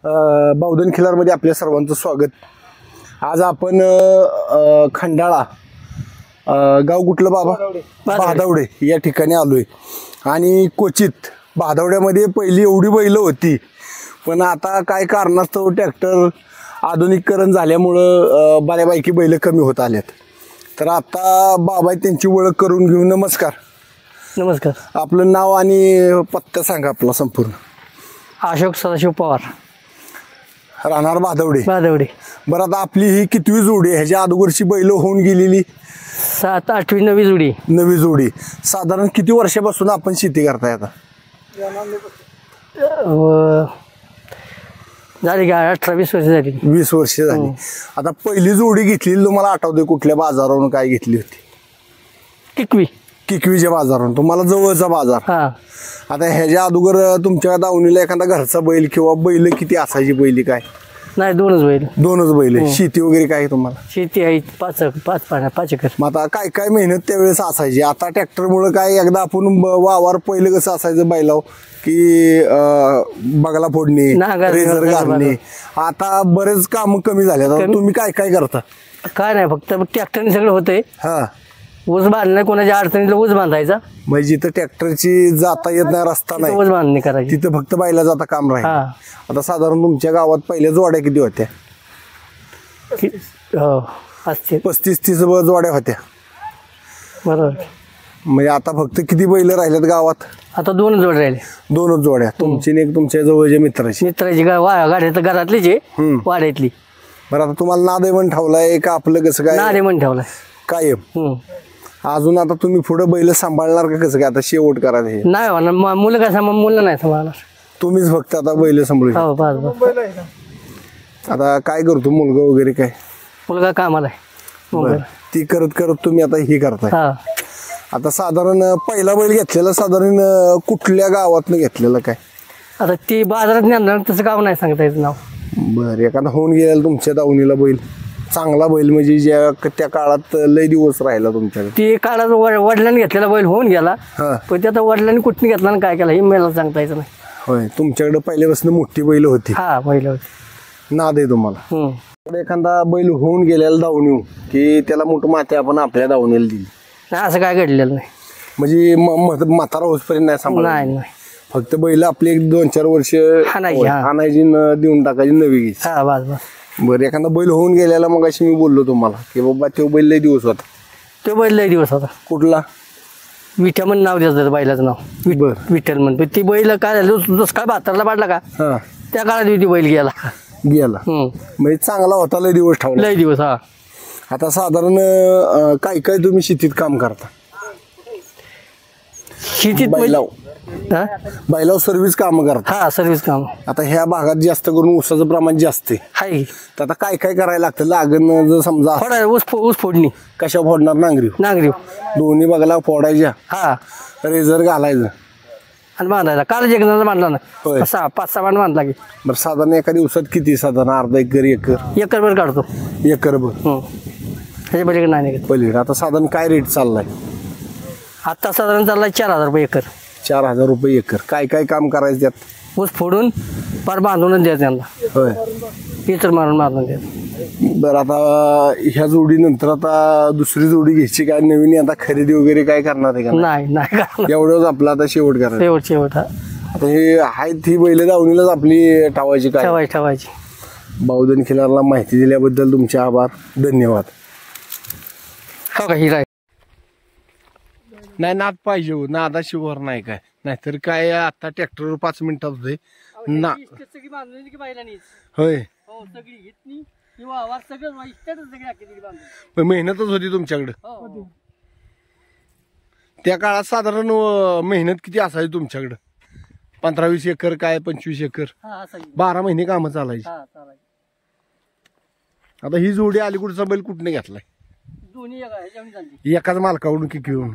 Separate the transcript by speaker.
Speaker 1: बावधन खिलारमध्ये आपल्या सर्वांचं स्वागत. आज आपण खंडाळा गाव कुठलं बाबा? भादवडे या ठिकाणी आलोय. आणि क्वचित भादवड्यामध्ये पहिली एवढी बैल होती, पण आता काय कारणास्तव ट्रॅक्टर आधुनिकीकरण झाल्यामुळं बऱ्यापैकी बैल कमी होत आल्यात. तर आता बाबा त्यांची ओळख करून घेऊ. नमस्कार.
Speaker 2: नमस्कार.
Speaker 1: आपलं नाव आणि पत्ता सांगा आपला संपूर्ण.
Speaker 2: अशोक सदाशिव पवार,
Speaker 1: राहणार भादवडे.
Speaker 2: भादवडे.
Speaker 1: बरं, आता आपली ही कितवी जोडी आहे? ह्याच्या अगोदरची बैल होऊन गेलेली
Speaker 2: 7, 8वी, 9वी जोडी.
Speaker 1: नवी जोडी. साधारण किती वर्षापासून आपण शेती करताय? आता
Speaker 2: झाली का 18-20 वर्ष झाली.
Speaker 1: 20 वर्ष झाली. आता पहिली जोडी घेतलेली तुम्हाला आठवते कुठल्या बाजारावरून काय घेतली होती? किकवीच्या बाजारावरून. तुम्हाला जवळचा बाजार.
Speaker 2: हा.
Speaker 1: आता ह्याच्या अगोदर तुमच्या दावणीला एखादा घरचा बैल किंवा बैल किती असायची? बैली काय?
Speaker 2: नाही, 2च बैल.
Speaker 1: 2च बैल. शेती वगैरे काय तुम्हाला?
Speaker 2: शेती आहे 5 एकर.
Speaker 1: मग आता काय काय मेहनत त्यावेळेस असायची. आता ट्रॅक्टरमुळे काय एकदा आपण वावर पहिलं कसं असायचं बैलाव की बगला फोडणे, रेझर घालणे. आता बरेच काम कमी झाले. तुम्ही काय काय करता?
Speaker 2: काय नाही, फक्त ट्रॅक्टरने सगळं होतंय.
Speaker 1: हा.
Speaker 2: ऊस बांधणं, कोणाच्या अडचणीला ऊस बांधायचा.
Speaker 1: म्हणजे जिथं ट्रॅक्टरची जाता येत नाही, रस्ता नाही,
Speaker 2: ऊस बांधणी करायची.
Speaker 1: तिथं फक्त बैला जाता काम राहील. आता साधारण तुमच्या गावात पहिल्या जोड्या किती होत्या?
Speaker 2: असते
Speaker 1: 35-30 जोड्या होत्या.
Speaker 2: बरोबर.
Speaker 1: म्हणजे आता फक्त किती बैल राहिल्यात गावात?
Speaker 2: आता 2 जोड राहिले.
Speaker 1: 2च जोड्या. तुमची एक तुमच्या जवळच्या मित्राची.
Speaker 2: गाडी तर घरातलीच आहे, वाड्यातली.
Speaker 1: बरं, आता तुम्हाला नादेमन ठेवलाय का आपलं कसं काय?
Speaker 2: नादेमन ठेवलाय
Speaker 1: कायम. अजून आता तुम्ही पुढे बैल सांभाळणार का कसं काय? आता शेवट करायचं हे
Speaker 2: नाही होणार. मुलं काय मुलं नाही सांभाळणार.
Speaker 1: तुम्हीच फक्त आता बैल सांभाळू. आता काय करतो मुलगा वगैरे? काय
Speaker 2: मुलगा कामाला आहे.
Speaker 1: ती करत करत तुम्ही आता हे करताय. आता साधारण पहिला बैल घेतलेला साधारण कुठल्या गावातनं घेतलेलं काय?
Speaker 2: आता ती बाजारात नेणार, तसं गाव नाही सांगता याचं नाव.
Speaker 1: बरं, एखादा होऊन गेला तुमच्या दावणीला बैल चांगला बैल, म्हणजे ज्या त्या काळात लय दिवस राहिला तुमच्याकडे?
Speaker 2: ती काळात वडिलांनी घेतलेला बैल होऊन गेला, पण ते आता वडिलांनी कुठून घेतला आणि काय केला हे मला सांगता यायचं नाही.
Speaker 1: होय. तुमच्याकडे पहिल्यापासून मोठी बैल होती?
Speaker 2: हा, बैल होती.
Speaker 1: नाद आहे तुम्हाला. एखादा बैल होऊन गेलेला दावणी की त्याला मोठं माते आपण आपल्या दावणीला दिली?
Speaker 2: नाही, असं काय घडलेलं नाही.
Speaker 1: म्हणजे म्हातारा होसपर्यंत नाही सांभाळ?
Speaker 2: नाही,
Speaker 1: फक्त बैल आपली 1-2-4 वर्ष आणायची, देऊन टाकायची, नवी घ्यायची.
Speaker 2: हा, बस बस. बरं,
Speaker 1: एखादा बैल होऊन गेलेला मग अशी मी बोललो तुम्हाला की बाबा तो बैल लय दिवस होता?
Speaker 2: तो बैल लय दिवस होता.
Speaker 1: कुठला?
Speaker 2: विठ्या म्हणून नाव द्यायचं बैलाचं नाव. विठ्ठल म्हणतो. ती बैल काय झालं, जसं काय 72ला पाडला का त्या काळात ती बैल गेला. म्हणजे चांगला होता, लय दिवस ठेवला. लय दिवस. हा. आता साधारण काय काय तुम्ही शेतीत काम करता? शेतीत बैलाव सर्व्हिस काम करता? हा, सर्व्हिस काम. आता ह्या भागात जास्त करून ऊसाचं प्रमाण जास्त आहे. तर आता काय काय करायला लागतं? लागण जर समजा ऊस फोडणी.
Speaker 1: कशा फोडणार? नांगरी दोन्ही बघायला फोडायच्या. हा. रेझर घालायचं
Speaker 2: आणि बांधायचा. कालच एक जण बांधला ना, 5-6 बांध बांधला की.
Speaker 1: बरं, साधारण एका दिवसात किती? साधारण अर्धा एकर?
Speaker 2: एकरभर काढतो.
Speaker 1: एकरभर.
Speaker 2: त्याच्या पलीकडे नाही निघत.
Speaker 1: पलीकडे. आता साधारण काय रेट चाललाय
Speaker 2: आता? साधारण चाललाय 4000 रुपये एकर.
Speaker 1: 4000 रुपये एकर. काय काय काम करायचं त्यात?
Speaker 2: ऊस फोडून पार बांधूनच द्यायचं त्यांना.
Speaker 1: होय.
Speaker 2: पितर मारून बांधून द्यायचं.
Speaker 1: बरं, आता ह्या जोडीनंतर आता दुसरी जोडी घ्यायची काय? नवीन आता खरेदी वगैरे काय करणार आहे का?
Speaker 2: नाही.
Speaker 1: एवढंच आपलं आता शेवट करायचं.
Speaker 2: शेवट.
Speaker 1: आता हे आहेत ही बैल दावणीलाच आपली ठेवायची. काय
Speaker 2: ठेवायची.
Speaker 1: बावधन खिलारला माहिती दिल्याबद्दल तुमचे आभार. धन्यवाद.
Speaker 2: हो का? ही राय
Speaker 1: नाही, नाद पाहिजे हो. नादाशिवाय नाही काय. नाहीतर काय आता ट्रॅक्टरवर 5 मिनिटात होते ना. होय. मेहनतच होती तुमच्याकडे त्या काळात. साधारण मेहनत किती असायची तुमच्याकडे? 15-20 एकर काय 25 एकर? 12 महिने कामं चालायची. आता ही जोडी अलीकडचा बैल कुठने घेतलाय? एकाच मालकाकडून की घेऊन?